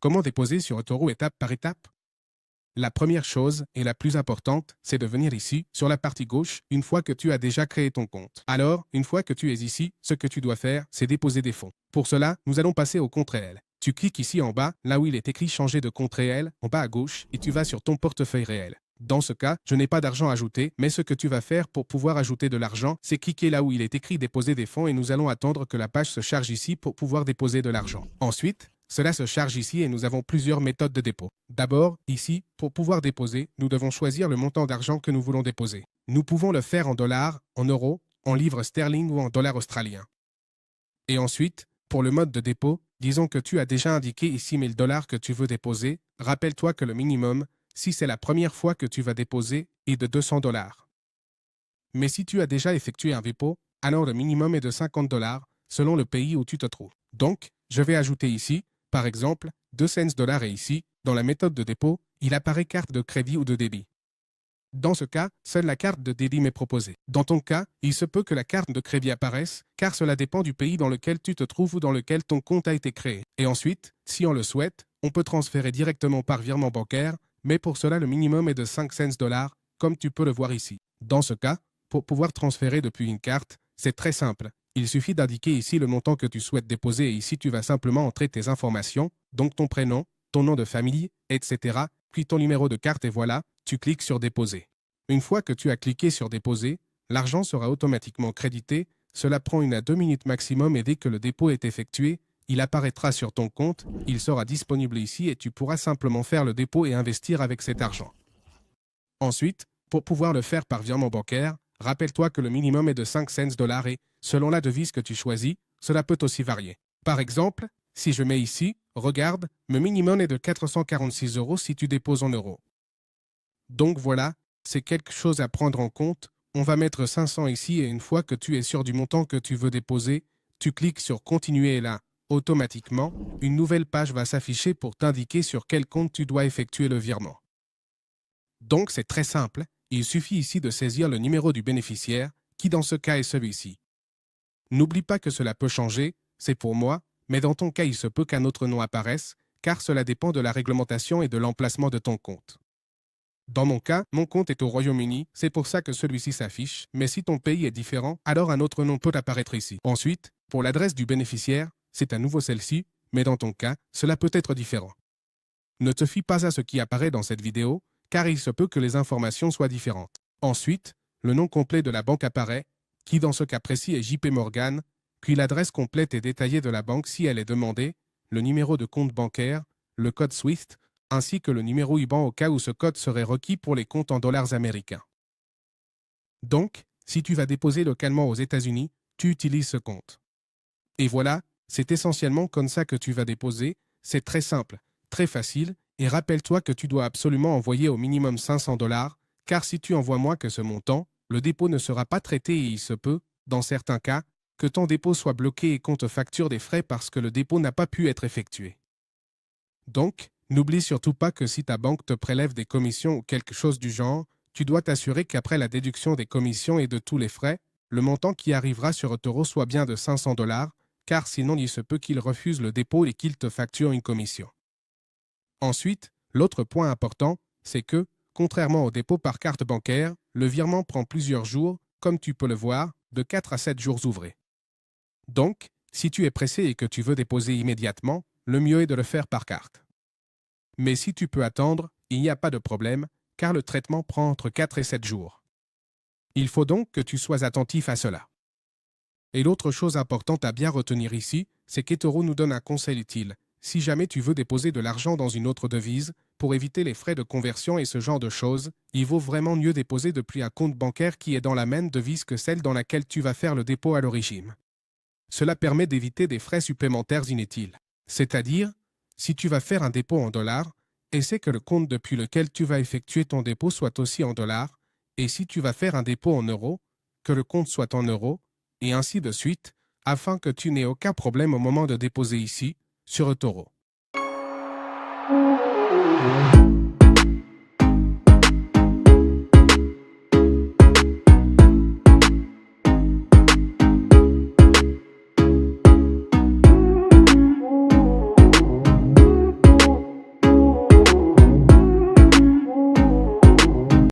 Comment déposer sur eToro étape par étape? La première chose, et la plus importante, c'est de venir ici, sur la partie gauche, une fois que tu as déjà créé ton compte. Alors, une fois que tu es ici, ce que tu dois faire, c'est déposer des fonds. Pour cela, nous allons passer au compte réel. Tu cliques ici en bas, là où il est écrit changer de compte réel, en bas à gauche, et tu vas sur ton portefeuille réel. Dans ce cas, je n'ai pas d'argent ajouté, mais ce que tu vas faire pour pouvoir ajouter de l'argent, c'est cliquer là où il est écrit déposer des fonds et nous allons attendre que la page se charge ici pour pouvoir déposer de l'argent. Ensuite, cela se charge ici et nous avons plusieurs méthodes de dépôt. D'abord, ici, pour pouvoir déposer, nous devons choisir le montant d'argent que nous voulons déposer. Nous pouvons le faire en dollars, en euros, en livres sterling ou en dollars australiens. Et ensuite, pour le mode de dépôt, disons que tu as déjà indiqué ici 1000 dollars que tu veux déposer. Rappelle-toi que le minimum, si c'est la première fois que tu vas déposer, est de 200 dollars. Mais si tu as déjà effectué un dépôt, alors le minimum est de 50 dollars, selon le pays où tu te trouves. Donc, je vais ajouter ici, par exemple, 2 cents dollars et ici, dans la méthode de dépôt, il apparaît carte de crédit ou de débit. Dans ce cas, seule la carte de débit m'est proposée. Dans ton cas, il se peut que la carte de crédit apparaisse, car cela dépend du pays dans lequel tu te trouves ou dans lequel ton compte a été créé. Et ensuite, si on le souhaite, on peut transférer directement par virement bancaire, mais pour cela le minimum est de 5 cents dollars, comme tu peux le voir ici. Dans ce cas, pour pouvoir transférer depuis une carte, c'est très simple. Il suffit d'indiquer ici le montant que tu souhaites déposer et ici tu vas simplement entrer tes informations, donc ton prénom, ton nom de famille, etc., puis ton numéro de carte et voilà, tu cliques sur déposer. Une fois que tu as cliqué sur déposer, l'argent sera automatiquement crédité, cela prend 1 à 2 minutes maximum et dès que le dépôt est effectué, il apparaîtra sur ton compte, il sera disponible ici et tu pourras simplement faire le dépôt et investir avec cet argent. Ensuite, pour pouvoir le faire par virement bancaire, rappelle-toi que le minimum est de 5 cents dollars et, selon la devise que tu choisis, cela peut aussi varier. Par exemple, si je mets ici, regarde, le minimum est de 446 € si tu déposes en euros. Donc voilà, c'est quelque chose à prendre en compte. On va mettre 500 ici et une fois que tu es sûr du montant que tu veux déposer, tu cliques sur continuer et là, automatiquement, une nouvelle page va s'afficher pour t'indiquer sur quel compte tu dois effectuer le virement. Donc c'est très simple, il suffit ici de saisir le numéro du bénéficiaire, qui dans ce cas est celui-ci. N'oublie pas que cela peut changer, c'est pour moi, mais dans ton cas il se peut qu'un autre nom apparaisse, car cela dépend de la réglementation et de l'emplacement de ton compte. Dans mon cas, mon compte est au Royaume-Uni, c'est pour ça que celui-ci s'affiche, mais si ton pays est différent, alors un autre nom peut apparaître ici. Ensuite, pour l'adresse du bénéficiaire, c'est à nouveau celle-ci, mais dans ton cas, cela peut être différent. Ne te fie pas à ce qui apparaît dans cette vidéo, car il se peut que les informations soient différentes. Ensuite, le nom complet de la banque apparaît, qui dans ce cas précis est JP Morgan, puis l'adresse complète et détaillée de la banque si elle est demandée, le numéro de compte bancaire, le code SWIFT, ainsi que le numéro IBAN au cas où ce code serait requis pour les comptes en dollars américains. Donc, si tu vas déposer localement aux États-Unis, tu utilises ce compte. Et voilà, c'est essentiellement comme ça que tu vas déposer, c'est très simple, très facile, et rappelle-toi que tu dois absolument envoyer au minimum 500 $, car si tu envoies moins que ce montant, le dépôt ne sera pas traité et il se peut, dans certains cas, que ton dépôt soit bloqué et qu'on te facture des frais parce que le dépôt n'a pas pu être effectué. Donc, n'oublie surtout pas que si ta banque te prélève des commissions ou quelque chose du genre, tu dois t'assurer qu'après la déduction des commissions et de tous les frais, le montant qui arrivera sur eToro soit bien de 500 $, car sinon il se peut qu'il refuse le dépôt et qu'il te facture une commission. Ensuite, l'autre point important, c'est que, contrairement au dépôt par carte bancaire, le virement prend plusieurs jours, comme tu peux le voir, de 4 à 7 jours ouvrés. Donc, si tu es pressé et que tu veux déposer immédiatement, le mieux est de le faire par carte. Mais si tu peux attendre, il n'y a pas de problème, car le traitement prend entre 4 et 7 jours. Il faut donc que tu sois attentif à cela. Et l'autre chose importante à bien retenir ici, c'est qu'eToro nous donne un conseil utile. Si jamais tu veux déposer de l'argent dans une autre devise, pour éviter les frais de conversion et ce genre de choses, il vaut vraiment mieux déposer depuis un compte bancaire qui est dans la même devise que celle dans laquelle tu vas faire le dépôt à l'origine. Cela permet d'éviter des frais supplémentaires inutiles. C'est-à-dire, si tu vas faire un dépôt en dollars, essaie que le compte depuis lequel tu vas effectuer ton dépôt soit aussi en dollars, et si tu vas faire un dépôt en euros, que le compte soit en euros, et ainsi de suite, afin que tu n'aies aucun problème au moment de déposer ici, sur eToro.